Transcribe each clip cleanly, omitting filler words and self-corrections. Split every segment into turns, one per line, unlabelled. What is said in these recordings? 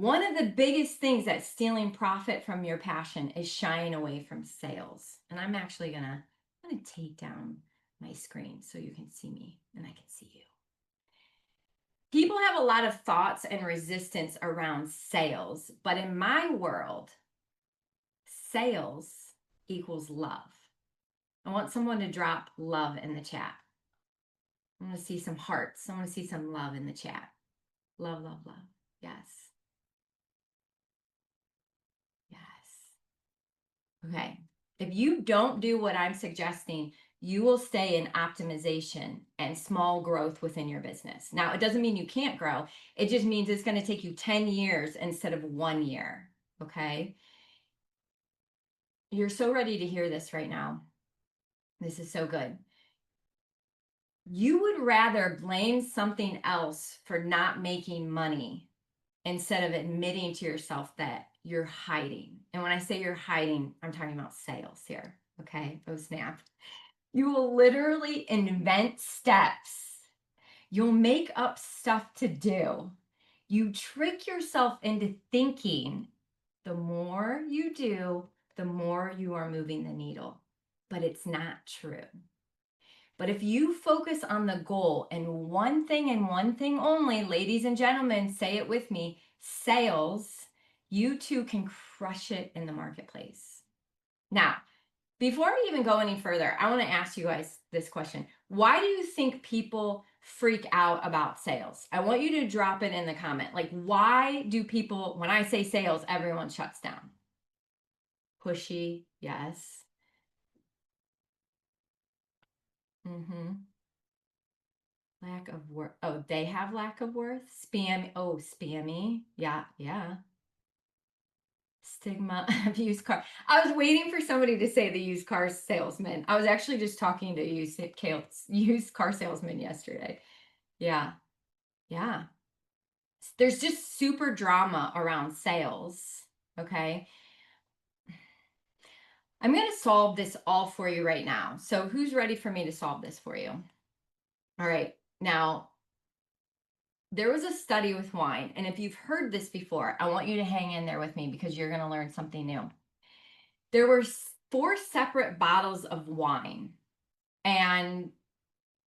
One of the biggest things that's stealing profit from your passion is shying away from sales. And I'm actually gonna take down my screen so you can see me and I can see you. People have a lot of thoughts and resistance around sales, but in my world, sales equals love. I want someone to drop love in the chat. I want to see some hearts. I want to see some love in the chat. Love, love, love. Yes. Yes. Okay. If you don't do what I'm suggesting, you will stay in optimization and small growth within your business. Now, it doesn't mean you can't grow. It just means it's going to take you 10 years instead of 1 year. Okay. You're so ready to hear this right now. This is so good. You would rather blame something else for not making money instead of admitting to yourself that you're hiding. And when I say you're hiding, I'm talking about sales here. Okay. Oh, snap. You will literally invent steps. You'll make up stuff to do. You trick yourself into thinking the more you do, the more you are moving the needle. But it's not true. But if you focus on the goal and one thing and one thing only, ladies and gentlemen, say it with me, sales, you too can crush it in the marketplace. Now, before we even go any further, I want to ask you guys this question. Why do you think people freak out about sales? I want you to drop it in the comment. Like, why do people, when I say sales, everyone shuts down? Pushy, yes. Lack of worth. Oh, they have lack of worth? Spam. Oh, spammy. Yeah, yeah. Stigma of used car. I was waiting for somebody to say the used car salesman. I was actually just talking to used car salesman yesterday. Yeah, yeah. There's just super drama around sales. Okay. I'm going to solve this all for you right now. So who's ready for me to solve this for you? All right. Now, there was a study with wine, and if you've heard this before, I want you to hang in there with me because you're going to learn something new. There were 4 separate bottles of wine, and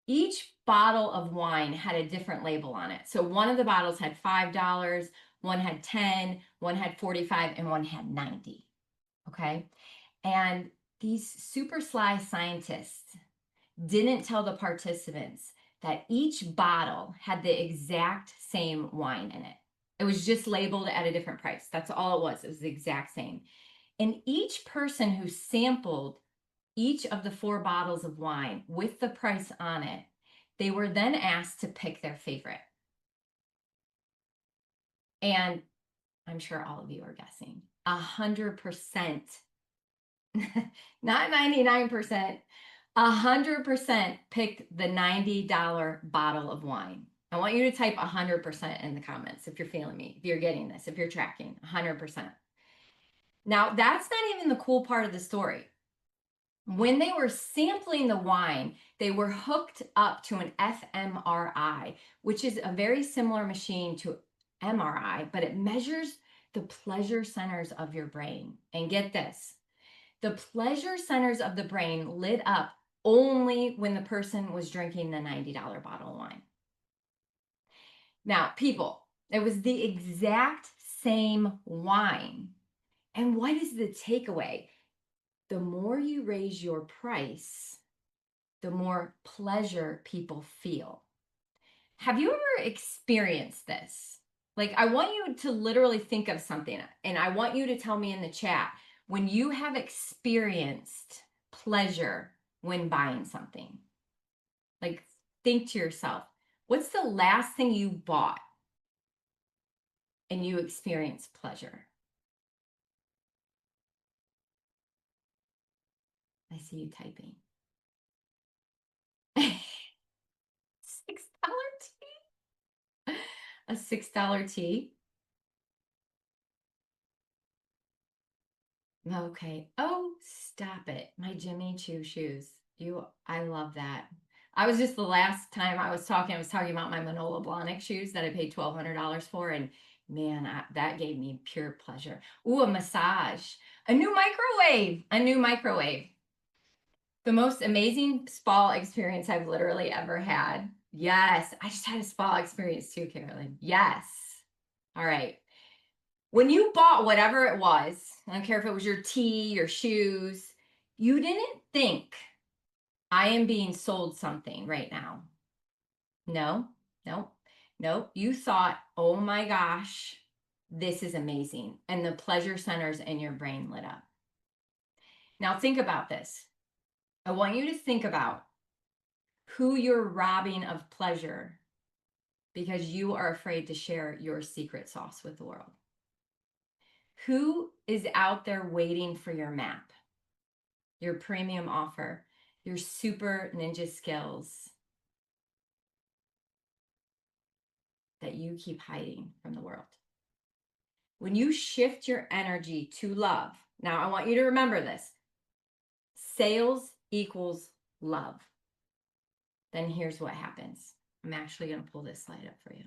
each bottle of wine had a different label on it. So one of the bottles had $5, one had 10, one had 45, and one had 90. Okay. And these super sly scientists didn't tell the participants that each bottle had the exact same wine in it. It was just labeled at a different price. That's all it was. It was the exact same. And each person who sampled each of the 4 bottles of wine with the price on it, they were then asked to pick their favorite. And I'm sure all of you are guessing 100%, not 99%, 100% picked the $90 bottle of wine. I want you to type 100% in the comments if you're feeling me, if you're getting this, if you're tracking 100%. Now, that's not even the cool part of the story. When they were sampling the wine, they were hooked up to an fMRI, which is a very similar machine to MRI, but it measures the pleasure centers of your brain. And get this, the pleasure centers of the brain lit up only when the person was drinking the $90 bottle of wine. Now, people, it was the exact same wine. And what is the takeaway? The more you raise your price, the more pleasure people feel. Have you ever experienced this? Like, I want you to literally think of something, and I want you to tell me in the chat when you have experienced pleasure when buying something. Like, think to yourself, what's the last thing you bought and you experienced pleasure? I see you typing. $6 tea? A $6 tea? Okay. Oh, stop it. My Jimmy Choo shoes. I love that. I was just the last time I was talking about my Manolo Blahnik shoes that I paid $1,200 for, and Man, that gave me pure pleasure. Ooh, a massage, a new microwave. The most amazing spa experience I've literally ever had. Yes, I just had a spa experience too, Carolyn. Yes. All right. When you bought whatever it was, I don't care if it was your tea, your shoes, you didn't think, I am being sold something right now. No, no, no. You thought, oh my gosh, this is amazing. And the pleasure centers in your brain lit up. Now think about this. I want you to think about who you're robbing of pleasure because you are afraid to share your secret sauce with the world. Who is out there waiting for your map, your premium offer, your super ninja skills that you keep hiding from the world? When you shift your energy to love, now I want you to remember this: sales equals love. Then here's what happens. I'm actually going to pull this slide up for you.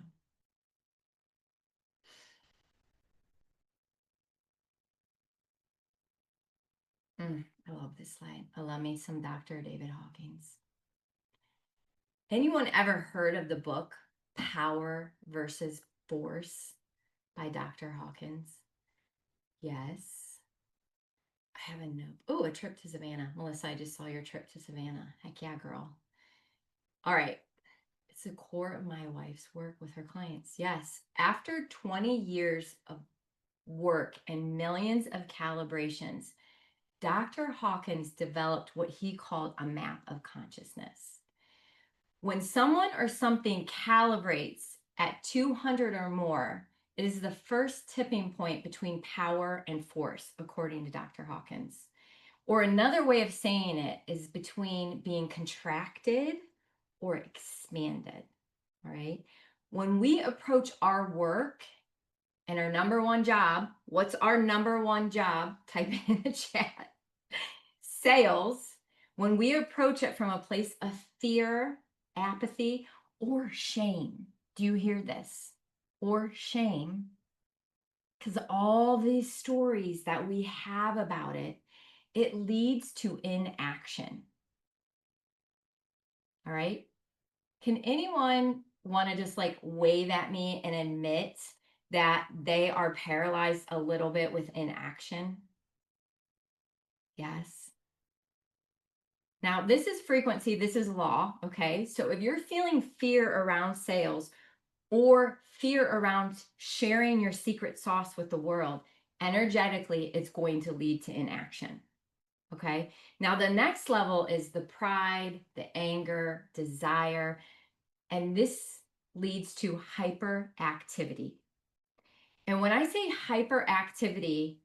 I love this slide. I love me some Dr. David Hawkins. Anyone ever heard of the book Power versus Force by Dr. Hawkins? Yes. I have a note. Oh, a trip to Savannah. Melissa, I just saw your trip to Savannah. Heck yeah, girl. All right. It's the core of my wife's work with her clients. Yes. After 20 years of work and millions of calibrations, Dr. Hawkins developed what he called a map of consciousness. When someone or something calibrates at 200 or more, it is the first tipping point between power and force, according to Dr. Hawkins. Or another way of saying it is between being contracted or expanded. All right. When we approach our work and our number one job, what's our number one job? Type in the chat. Sales. When we approach it from a place of fear, apathy, or shame. Do you hear this? Or shame. Because all these stories that we have about it, it leads to inaction. All right. Can anyone want to just like wave at me and admit that they are paralyzed a little bit with inaction? Yes. Now, this is frequency, this is law, okay? So if you're feeling fear around sales or fear around sharing your secret sauce with the world, energetically, it's going to lead to inaction, okay? Now, the next level is the pride, the anger, desire, and this leads to hyperactivity. And when I say hyperactivity,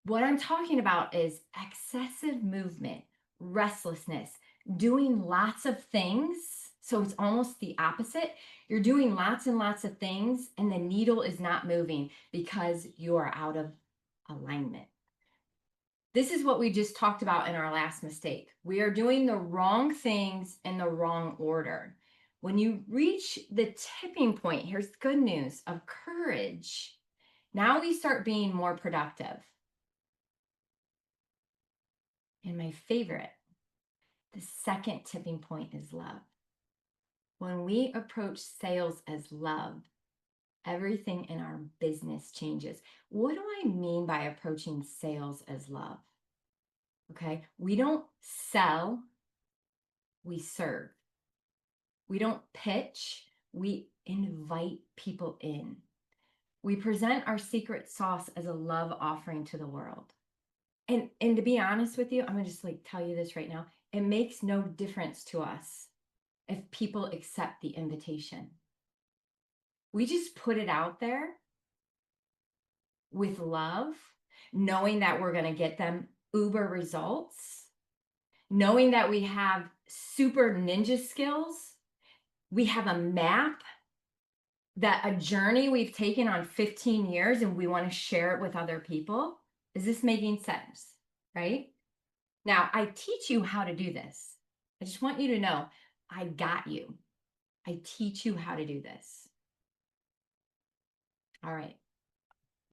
what I'm talking about is excessive movement, restlessness, doing lots of things. So it's almost the opposite. You're doing lots and lots of things, and the needle is not moving because you are out of alignment. This is what we just talked about in our last mistake. We are doing the wrong things in the wrong order. When you reach the tipping point, here's the good news, of courage. Now we start being more productive. And my favorite, the second tipping point is love. When we approach sales as love, everything in our business changes. What do I mean by approaching sales as love? Okay, we don't sell, we serve. We don't pitch, we invite people in. We present our secret sauce as a love offering to the world. And to be honest with you, I'm gonna just like tell you this right now. It makes no difference to us if people accept the invitation. We just put it out there with love, knowing that we're gonna get them uber results, knowing that we have super ninja skills, we have a map, that a journey we've taken on 15 years and we want to share it with other people. Is this making sense? Right? Now, I teach you how to do this. I just want you to know I got you. I teach you how to do this. All right.